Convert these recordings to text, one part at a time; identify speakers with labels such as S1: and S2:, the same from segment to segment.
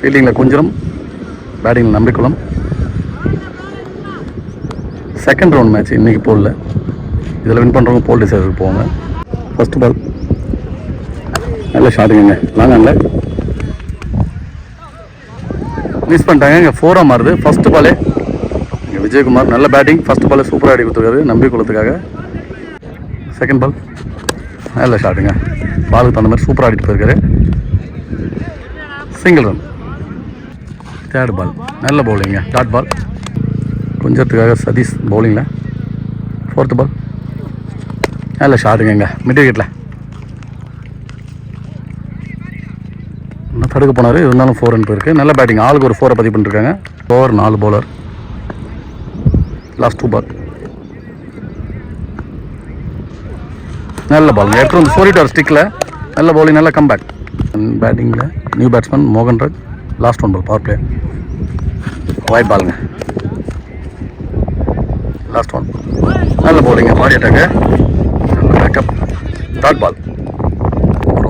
S1: ஃபீல்டிங்கில் கொஞ்சம், பேட்டிங்கில் நம்பிக்குளம். Second round match இன்றைக்கி போடல. இதில் வின் பண்ணுறவங்க போல் டிசைடருக்கு போவாங்க. ஃபஸ்ட்டு பால் நல்ல ஷாட்டுங்க, லாங் ஆனில் மிஸ் பண்ணிட்டாங்க. இங்கே 4-ஆக மாறுது. ஃபஸ்ட்டு பாலே இங்கே விஜயகுமார் நல்ல பேட்டிங். ஃபஸ்ட்டு பாலே சூப்பராக ஆடி கொடுத்துருக்காரு நம்பிக்குளத்துக்காக. செகண்ட் பால் நல்ல ஷாட்டுங்க, பாலுக்கு தகுந்த மாதிரி சூப்பராக ஆடிட்டு போயிருக்காரு. Single run. தேர்ட் பால் நல்ல பவுலிங்க, டாட் பால் கொஞ்சத்துக்காக சதீஷ் பவுலிங்கில். ஃபோர்த்து பால் நல்ல ஷாட்டுங்க, இங்கே மிட் விக்கெட்டில் இன்னும் தடுக்க போனார், இருந்தாலும் 4 ரன் போயிருக்கு. நல்ல பேட்டிங், ஆளுக்கு ஒரு 4 பதிவு பண்ணிருக்காங்க. Over 4 bowler. லாஸ்ட் 2 பால் நல்ல பால் எடுத்து வந்து சோரிட்டார் ஸ்டிக்கில். நல்ல பவுலிங், நல்ல கம்பேக். பேட்டிங்கில் new batsman Mohanraj. Last 1 ball power play, wide பாலுங்க. லாஸ்ட் 1 நல்ல பவுலிங்க, பாடி அட்டாக்கு, நல்ல பேக்கப், டாட் பால்.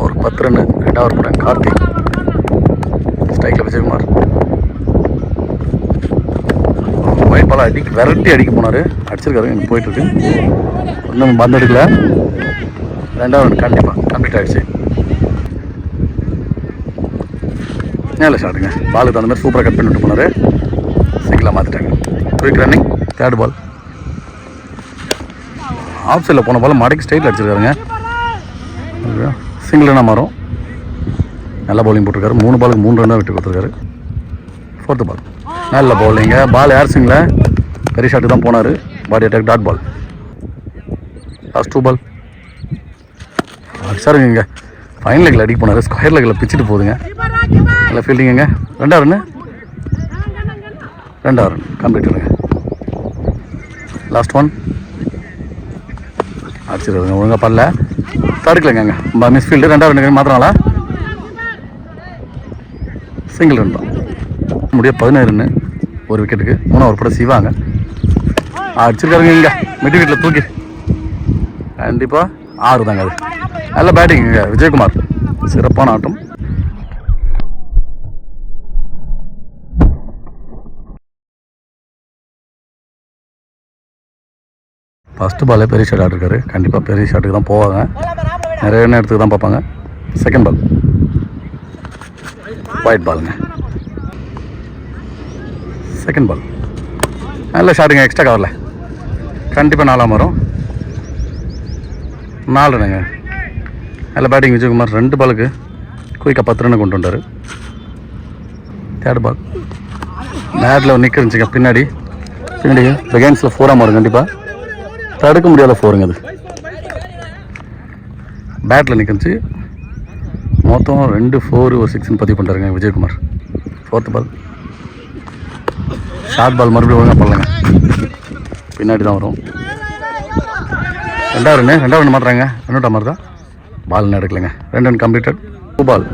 S1: ஒரு 10 ரன். 2 ஓவர் போட்டாங்க கார்த்திக். ஸ்ட்ரைக்கில் விஜயகுமார். ஒயிட் பால் விரட்டி அடிக்க போனார், அடிச்சிருக்காரு. எனக்கு போயிட்டுருக்கு, இன்னும் பந்து எடுக்கல. 2வது ரன் கண்டிப்பாக கம்ப்ளீட் ஆகிடுச்சு. நல்ல ஷாட்டுங்க, பாலுக்கு தகுந்த மாதிரி சூப்பராக கட் பண்ணிட்டு போனார். சிங்கிளாக மாற்றிட்டாங்க. Quick running. Third ball off சைடில் போன பால் மடக்கி ஸ்ட்ரைட்டில் அடிச்சிருக்காருங்க. சிங்கிள் ரன்னாக மாறும். நல்ல பவுலிங் போட்டிருக்காரு. 3 பாலுக்கு 3 ரன்னாக விட்டு கொடுத்துருக்காரு. ஃபோர்த்து பால் நல்ல பவுலிங்க, பால் ஏர் சிங்கில் பெரிய ஷாட்டு தான் போனார். Body attack, dot ball. Last 2 ball அடிச்சாருங்க. இங்கே ஃபைன் லெக்கில் அடிக்க போனார், ஸ்கொயர் லெக்கில் பிச்சுட்டு போகுதுங்க. நல்ல ஃபீல்டிங்க. 2வது ரன். 2வது ரன் கம்ப்ளீட் பண்ணுங்க. லாஸ்ட் 1 அடிச்சிருக்காங்க, ஒழுங்காக பண்ணல, தடுக்கலைங்க. Miss field. 2வது ரன் மாத்திரங்களா, சிங்கிள் ரன் தான். முடிய 17 ரன், ஒரு விக்கெட்டுக்கு. 3 ஓவர் போட சிவாங்க அடிச்சிருக்காருங்க. இங்கே மிட் விக்கெட்டில் தூக்கி கண்டிப்பாக 6 தாங்க. அது நல்ல பேட்டிங் இங்கே விஜயகுமார், சிறப்பான ஆட்டம். ஃபஸ்ட்டு பாலே பெரிய ஷாட் ஆடிருக்காரு. கண்டிப்பாக பெரிய ஷாட்டுக்கு தான் போவாங்க, நிறைய இடத்துக்கு தான் பார்ப்பாங்க. செகண்ட் பால் ஒயிட் பாலுங்க. செகண்ட் பால் நல்ல ஷாட்டுங்க, எக்ஸ்ட்ரா கவரில் கண்டிப்பாக 4ஆம் வரும். 4 ரன்னுங்க. நல்ல பேட்டிங் விஜயகுமார். 2 பாலுக்கு குயிக்காக 10 ரன் கொண்டு வந்தார். தேர்ட் பால் நேரில் நிற்க இருந்துச்சுங்க, பின்னாடி பெகன்ஸில் 4ஆம் வரும். கண்டிப்பாக தடுக்க முடியாத 4ங்க. அது பேட்டில் நிற்கிச்சு. மொத்தம் 2 4 ஒரு 6 பதிவு பண்ணுறாருங்க Vijayakumar. Fourth ball short ball, மறுபடியும் ஒழுங்காக பண்ணலங்க, பின்னாடி தான் வரும். 2வது ரன் மாட்டுறாங்க. 2 மாதிரி தான் பால் எடுக்கலைங்க. 2 ரன் கம்ப்ளீட்டட். 2 பால்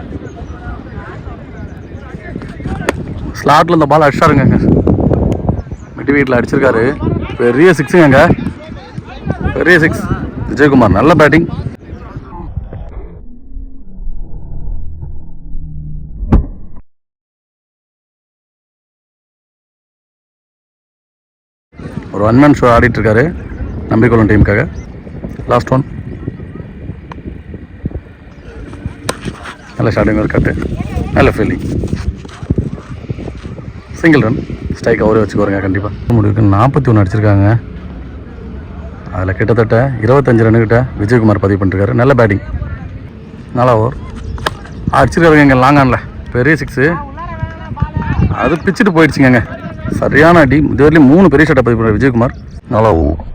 S1: ஸ்லாட்டில் இந்த பால் அடிச்சாருங்க. மிட் வீட்டில் அடிச்சிருக்காரு. பெரிய 6ங்க, பெரிய 6. விஜயகுமார் நல்ல பேட்டிங். ஒரு 1 மேன் ஷோ ஆடிட்டுருக்காரு நம்பிக்குளம் டீமுக்காக. லாஸ்ட் 1 நல்ல ஷாட்டிங், ஒரு கட்டு, நல்ல ஃபீல்டிங். Single run. ஸ்ட்ரைக் அவரே வச்சுக்கோருங்க. கண்டிப்பாக முடிவுக்கு 41 அடிச்சிருக்காங்க. அதில் கிட்டத்தட்ட 25 ரன்னுக்கிட்ட விஜயகுமார் பதிவு பண்ணிருக்காரு. நல்ல பேட்டிங். 4 ஓவர் அடிச்சிருக்காருங்க. இங்கே லாங் ஆனில் பெரிய 6, அது பிச்சுட்டு போயிடுச்சுங்க. சரியான அடி. இதுவரையிலும் 3 பெரிய ஷாட்டை பதிவு பண்ணுறாரு விஜயகுமார். 4 ஓவர்.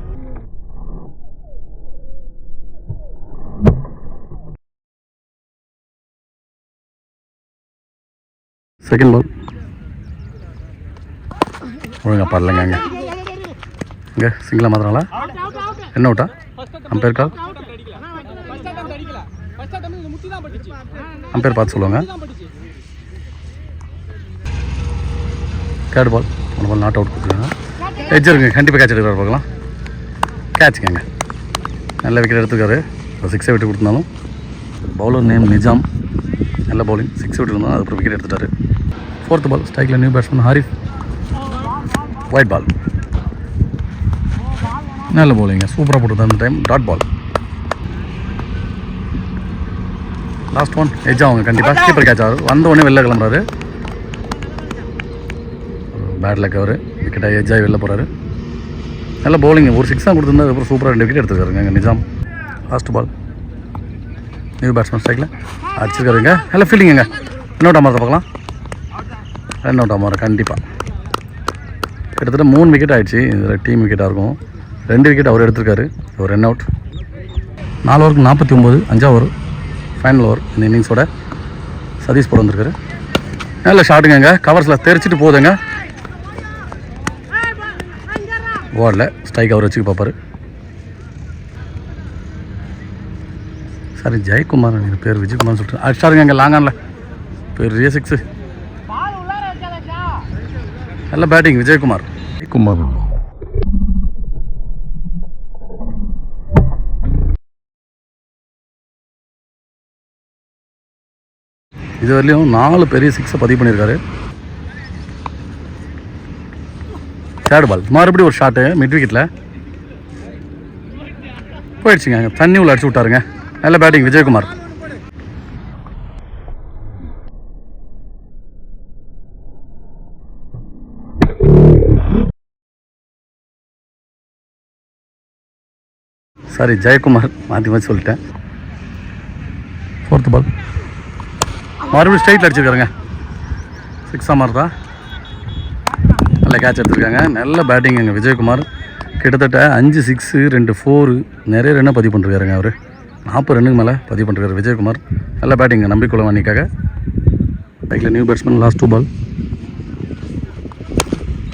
S1: செகண்ட் பால் ஒழுங்காக பாடலைங்க. இங்கே சிங்கிளாக மாத்திரங்களா, என்ன விட்டா அம்பேர் கால், அம்பேர் பார்த்து சொல்லுவாங்க. Third ball 1 ball not out கொடுத்துருக்காங்க. எட்ஜ் இருக்குங்க, கண்டிப்பாக கேட்ச் எடுக்கிறார். பார்க்கலாம், கேட்சுக்கங்க. நல்ல விக்கெட் எடுத்துக்காரு. 6 விட்டு கொடுத்தாலும். Bowler name Nizam. நல்ல பவுலிங். 6 விட்டு இருந்தாலும் அதுக்கப்புறம் விக்கெட் எடுத்துட்டாரு. 4th பால் ஸ்ட்ரைக்கில் நியூ பேட்ஸ்மேன் ஹாரிஃப். Wide ball. நல்ல போலிங்க, சூப்பராக போட்டுருந்தா அந்த time. Dot ball. Last one edge ஆகுங்க கண்டிப்பாக. கீப்பர் கேட்ச் ஆகுது. வந்த உடனே வெளில கிளம்புறாரு. பேட் லக் அவர். விக்கெட்டாக எஜ் ஆகி வெளில போகிறாரு. நல்ல பவுலிங். ஒரு 6 தான் கொடுத்துருந்தா அதுக்கப்புறம் சூப்பராக 2 விக்கெட் எடுத்துருக்காருங்க Nizam. Last ball new batsman ஸ்ட்ரைக்கில் அடிச்சிருக்காருங்க. நல்ல ஃபீல்டிங்க. ரன் அவுட் பார்க்கலாம். ரன் அவுட் ஆமாம் கண்டிப்பாக. கிட்டத்தட்ட 3 விக்கெட் ஆகிடுச்சு. இதில் டீம் விக்கெட்டாக இருக்கும். 2 விக்கெட் அவர் எடுத்திருக்காரு. ஒரு ரன் அவுட். 4 ஓவருக்கு 49. 5 ஓவர் ஃபைனல் ஓவர் இந்த இன்னிங்ஸோட. சதீஷ் போட வந்திருக்காரு. நல்ல ஷாட்டுங்க. கவர்ஸில் தெரிச்சிட்டு போகுதுங்க. ஓடல. ஸ்ட்ரைக் அவர் வச்சுக்க பார்ப்பாரு. சாரி ஜெயக்குமார் பேர். விஜயகுமார்னு சொல்லிட்டு அடிச்சாருங்க அங்கே லாங்கானில். பெரிய 6. நல்ல பேட்டிங் விஜயகுமார். இது வரலையும் 4 பெரிய 6 பதிவு பண்ணியிருக்காரு. தேர்ட் பால் மறுபடியும் ஒரு ஷாட்டு மிட் விக்கெட்டில் போயிடுச்சுங்க. தண்ணி உள்ள அடிச்சு விட்டாருங்க. நல்ல பேட்டிங் விஜயகுமார். சாரி ஜெயக்குமார் மாற்றி சொல்லிட்டேன். 4th பால் மறுபடியும் ஸ்ட்ரைட்டில் அடிச்சிருக்காருங்க. 6 மாதிரி தான். நல்ல கேட்ச் எடுத்துருக்காங்க. நல்ல பேட்டிங் எங்கள் விஜயகுமார். கிட்டத்தட்ட 5 6 2 4 நிறைய ரன்னை பதிவு பண்ணிருக்காருங்க. அவர் 40 ரன்னுக்கு மேலே பதிவு பண்ணிருக்காரு விஜயகுமார். நல்ல பேட்டிங் நம்பிக்கையுள்ள அன்னிக்காக. பைக்கில் நியூ பேட்ஸ்மேன். லாஸ்ட் 2 பால்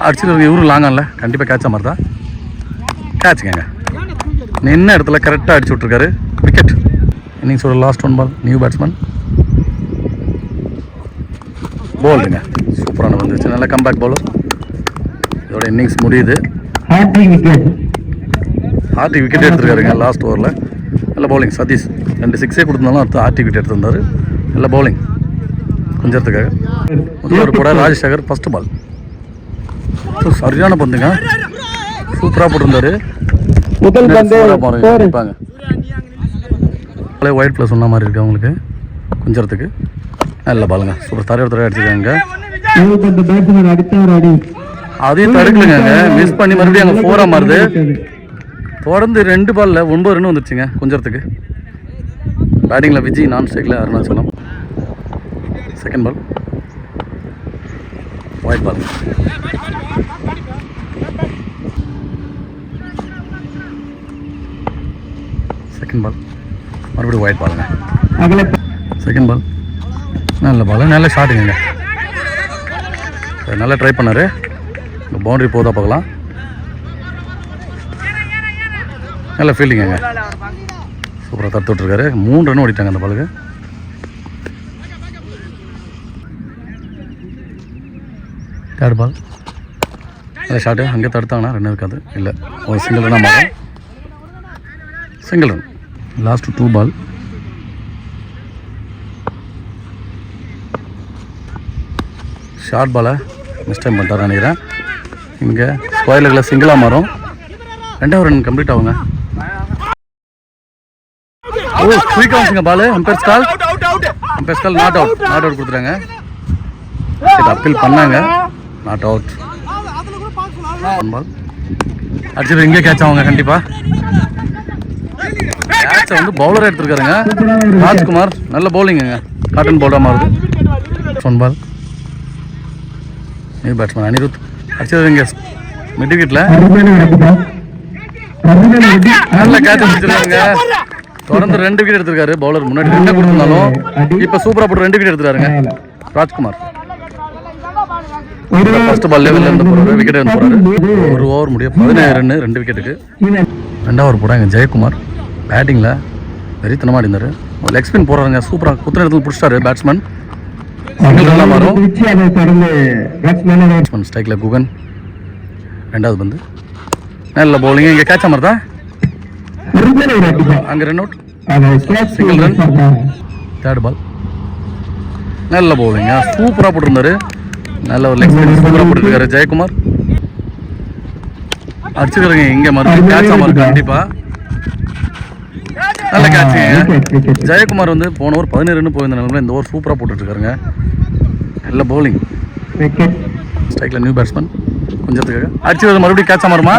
S1: அடிச்சிருக்காங்க. இவரும் லாங்கானில் கண்டிப்பாக கேட்சா மாதிரி தான். கேட்சுங்க நின்ன இடத்துல கரெக்டாக அடிச்சு விட்ருக்காரு. விக்கெட். இன்னிங்ஸோட லாஸ்ட் 1 பால் நியூ பேட்ஸ்மேன். போல்டுங்க சூப்பரான வந்துச்சு. நல்ல கம்பேக் பவுலர். இதோட இன்னிங்ஸ் முடியுது. ஆர்டி விக்கெட் எடுத்துருக்காருங்க லாஸ்ட் ஓவரில். நல்ல பவுலிங் சதீஷ். 2 6 கொடுத்துருந்தாலும் அடுத்து ஆர்டி விக்கெட் எடுத்திருந்தார். நல்ல பவுலிங் கொஞ்சத்துக்காக. முதல்வர் கூட ராஜசேகர். ஃபஸ்ட்டு பால் சரியான பந்துங்க. சூப்பராக போட்டிருந்தாரு. இருப்பாங்க ஒயிட் ப்ளஸ் சொன்ன மாதிரி இருக்கு அவங்களுக்கு கொஞ்சத்துக்கு. நல்ல பாலுங்க. சூப்பர். தரையோட அடிச்சிருக்காங்க. அதையும் தடுக்கலுங்க. மிஸ் பண்ணி மறுபடியும் அங்கே 4 மாறுது. தொடர்ந்து 2 பாலில் 9 ரன் வந்துருச்சுங்க கொஞ்சத்துக்கு. பேட்டிங்கில் விஜய், நான் ஸ்ட்ரைக்கில் Arunachalam. Second ball white ball. Second ball மறுபடியும் ஒயிட் பாலுங்க. செகண்ட் பால் நல்ல பால். நல்ல ஷாட்டுங்க. நல்லா ட்ரை பண்ணார். பவுண்டரி போதா பார்க்கலாம். நல்ல ஃபீல்டிங்க. சூப்பராக தடுத்து விட்ருக்காரு. 3 ரன் ஓடிட்டாங்க அந்த பாலுக்கு. தேர்ட் பால் நல்ல ஷாட்டு. அங்கே தடுத்தாங்கன்னா ரன் இருக்காது. இல்லை ஒரு சிங்கிள் ரன்னாக மாறும். Single run. Last 2 ball short பாலை மிஸ்டேக் பண்ணிட்டார் நினைக்கிறேன். இங்கே ஸ்கொயர்ல சிங்கிளாக மாறும். 2வது ரன் கம்ப்ளீட் ஆகுங்க. ஓ குயிக் ஆச்சுங்க ball. Umpire's call. Not out கொடுத்துறாங்க. அப்பீல் பண்ணாங்க. Not out. பால் அடிச்சது இங்கே கேட்ச் ஆகுங்க கண்டிப்பாக. கேட்சை வந்து பவுலராக எடுத்துருக்காருங்க ராஜ்குமார். நல்ல பவுலிங்குங்க. காட்டன் பவுலராக மாறுது. 1 பால் நியூ பேட்ஸ்மேன் அனிருத். அடிச்சது இங்கே மிட் விக்கெட்டில். நல்ல கேட்ச் வச்சுருக்காங்க. தொடர்ந்து 2 விக்கெட் எடுத்திருக்காரு பவுலர். முன்னாடி 2 கொடுத்துருந்தாலும் இப்போ சூப்பராக போட்டு 2 விக்கெட் எடுத்துருக்காருங்க ராஜ்குமார். ஃபர்ஸ்ட் பால் லெவலில் இருந்து போகிறாரு. விக்கெட் வந்து போகிறாரு. ஒரு ஓவர் முடிய 17 ரன் 2 விக்கெட்டுக்கு. 2வது ஓவர் போகிறாங்க ஜெயக்குமார். பேட்டிங்கில் வெறித்தனமாக இருந்தார். லெக் ஸ்பின் போடுறாங்க. சூப்பராக குத்துன இடத்துல பிடிச்சிட்டாரு பேட்ஸ்மேன். மாறும். பேட்ஸ்மேன் ஸ்ட்ரைக்கில் குகன். 2வது பந்து நல்ல பவுலிங். இங்கே கேட்ச மாதிரி தான். அங்கே run out. Single run. Third ball நல்ல பவுலிங்க, சூப்பராக போட்டிருந்தாரு. நல்ல ஒரு லெக் ஸ்பின் சூப்பராக போட்டுருக்காரு ஜெயக்குமார். அடிச்சுக்கிறீங்க இங்கே மறுபடியும் கேட்ச் ஆமாம் கண்டிப்பாக. நல்ல கேட்சுங்க. ஜெயக்குமார் வந்து போன ஓவர் 17 ரன் போயிருந்த நிலமையில இந்த ஓவர் சூப்பராக போட்டுட்ருக்காருங்க. நல்ல பவுலிங். ஸ்ட்ரைக்கில் நியூ பேட்ஸ்மேன் கொஞ்சத்துக்காக அடிச்சுக்கிறது மறுபடியும் கேட்ச் ஆமாருமா.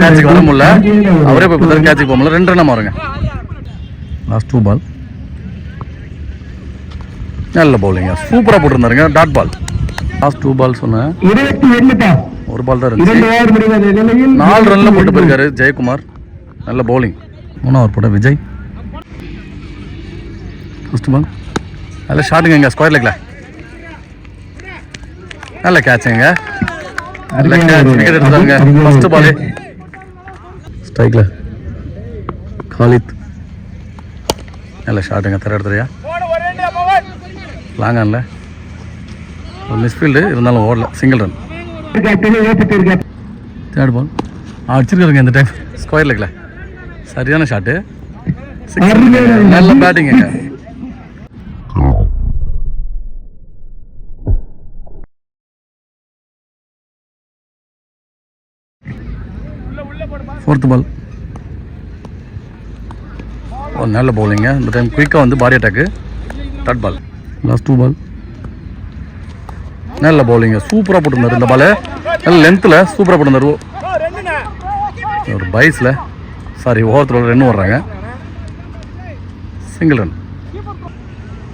S1: கேட்சுக்கு வர முடியல, அவரே போய் பார்த்தாரு கேட்சுக்கு போக முடியல. 2 ரன் மாறுங்க. Last 2 ball. நல்ல பவுலிங்க, சூப்பராக போட்டிருந்தாருங்க. Dot ball. லாஸ்ட் 2 பால் சொன்னேன், 1 பால் தான் இருந்துச்சு. 4 ரன்ல போட்டு போயிருக்காரு ஜெயக்குமார். நல்ல பவுலிங். 3 போட்ட விஜய். ஃபர்ஸ்ட் பால் நல்ல ஷாட்டுங்க இங்கே ஸ்கொயர் லெக்ல. நல்ல கேட்சுங்க. விக்கெட் எடுத்துட்டாங்க ஃபர்ஸ்ட் பாலே. ஸ்ட்ரைக்ல காலித். நல்ல ஷாட்டுங்க. எடுத்துறியா லாங் ஆன்ல ஒரு மிஸ்ஃபீல்டு இருந்தாலும் ஓடல. Single run. தேர்ட் பால் அடிச்சிருக்காருங்க இந்த டைம் ஸ்கொயர் லெக்ல. சரியான ஷாட்டு. நல்ல பேட்டிங்க. ஃபோர்த் பால் ஒரு நல்ல பவுலிங்க. இந்த டைம் குயிக்காக வந்து body attack. Dot ball. Last 2 ball. நல்ல பவுலிங்க, சூப்பராக போட்டிருந்தாரு இந்த பால். நல்ல லென்த்தில் சூப்பராக போட்டிருந்தாரு. ஒரு பைஸில் ஓவரத்தில் 2 வர்றாங்க. Single run.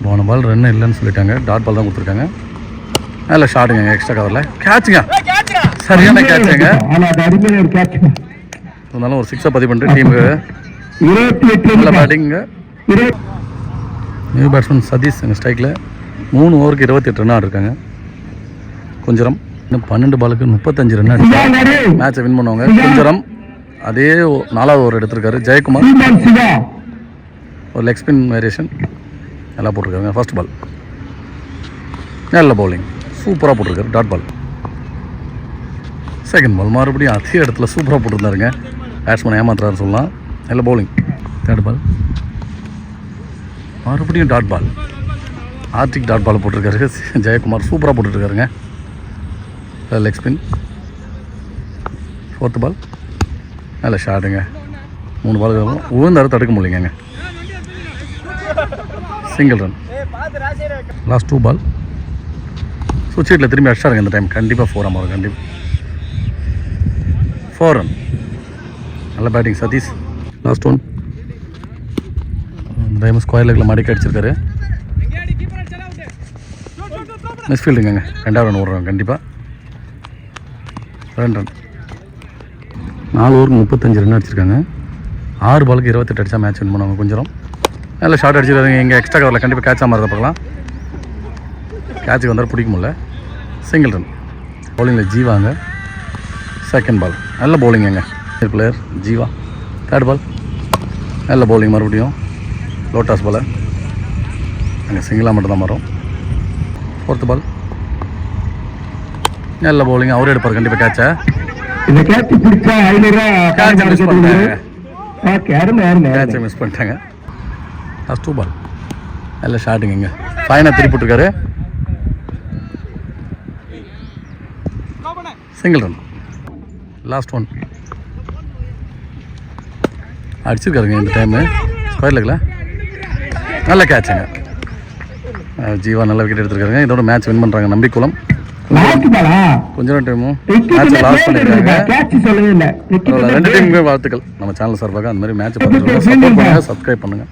S1: போன பால் ரன் இல்லைன்னு சொல்லிட்டாங்க. டாட் பால் தான் கொடுத்துருக்காங்க. நல்ல ஷாட்டுங்க எக்ஸ்ட்ரா கவரில். கேட்சுங்க, சரியான கேட்சுங்க. அதனால ஒரு 6 பதிவு பண்ணிட்டு டீமுக்கு நல்ல பேட்டிங்க. நியூ பேட்ஸ்மேன் சதீஷ் எங்கள் ஸ்ட்ரைக்கில் 3 ஓவருக்கு 28 ரன் ஆடிருக்காங்க. குஞ்சரம் இன்னும் 12 பாலுக்கு 35 ரன் அடிச்சு மேட்சை வின் பண்ணுவாங்க. குஞ்சரம் அதே 4வது ஓவர் எடுத்திருக்காரு ஜெயக்குமார். ஒரு லெக் ஸ்பின் வேரியேஷன் நல்லா போட்டிருக்காருங்க. ஃபர்ஸ்ட் பால் நல்ல பவுலிங், சூப்பராக போட்டிருக்காரு. Dot ball. செகண்ட் பால் மறுபடியும் அதே இடத்துல சூப்பராக போட்டிருந்தாருங்க. பேட்ஸ்மேன் ஏமாத்துறாரு சொல்லலாம். நல்ல பவுலிங். தேர்ட் பால் மறுபடியும் டாட் பால். ஆர்டிக் டாட் பால் போட்டிருக்காரு ஜெயக்குமார். சூப்பராக போட்டுருக்காருங்க. Leg spin. ஃபோர்த் பால் நல்ல ஷாட்டுங்க. 3 பால் உழுந்தாரு, தடுக்க முடியலைங்க. Single run. Last 2 ball. சுவிட்சில் திரும்பி அடிச்சாருங்க இந்த டைம். கண்டிப்பாக 4 ஆமாம் கண்டிப்பாக 4 ரன். நல்ல பேட்டிங் சதீஷ். லாஸ்ட் 1. இந்த டைம் ஸ்கொயர் லெக்கில் மடிக்க அடிச்சிருக்காரு. மிஸ்ஃபீல்டுங்க. 2வது ரன் ஓடுறாங்க கண்டிப்பாக. 2 ரன். 4 ஓவருக்கு 35 ரன் அடிச்சிருக்காங்க. 6 பாலுக்கு 28 அடித்தா மேட்ச் வின் பண்ணுவாங்க. கொஞ்சம் நல்ல ஷார்ட் அடிச்சிருக்காங்க. இங்கே எக்ஸ்ட்ரா கவரில் கண்டிப்பாக கேட்ச் ஆமாம் பார்க்கலாம். கேட்சுக்கு வந்தால் பிடிக்க முடியல. Single run. பவுலிங்கில் ஜீவாங்க. செகண்ட் பால் நல்ல பவுலிங்க பிளேயர் ஜீவா. தேர்ட் பால் நல்ல பவுலிங். மறுபடியும் லோட்டாஸ் பால் அங்கே சிங்கிளாக மட்டும் தான் வரும். ஃபோர்த் பால் நல்ல பவுலிங். அவரே எடுப்பார் கண்டிப்பாக கேட்சை. கேட்சை மிஸ் பண்ணிட்டாங்க. லாஸ்ட் 2 பால் நல்ல ஷாட்டுங்க. இங்கே ஃபைனாக திருப்பி போட்டிருக்காரு. Single run. லாஸ்ட் 1 அடிச்சிருக்காருங்க இந்த டைமு ஸ்கொயர் லெக்கில். நல்ல கேட்சுங்க. ஜீவா நல்ல விக்கெட் எடுத்துருக்காருங்க. இதோட மேட்ச் வின் பண்ணுறாங்க நம்பிக்குளம். கொஞ்சம் டைமும் மேட்ச் லாஸ் பண்ணியிருக்காங்க. 2 டீமுமே வாழ்த்துக்கள். நம்ம சேனல் சார்பாக அந்த மாதிரி மேட்ச் பார்த்துட்டு சப்போர்ட் பண்ணுங்கள், சப்ஸ்கிரைப் பண்ணுங்கள்.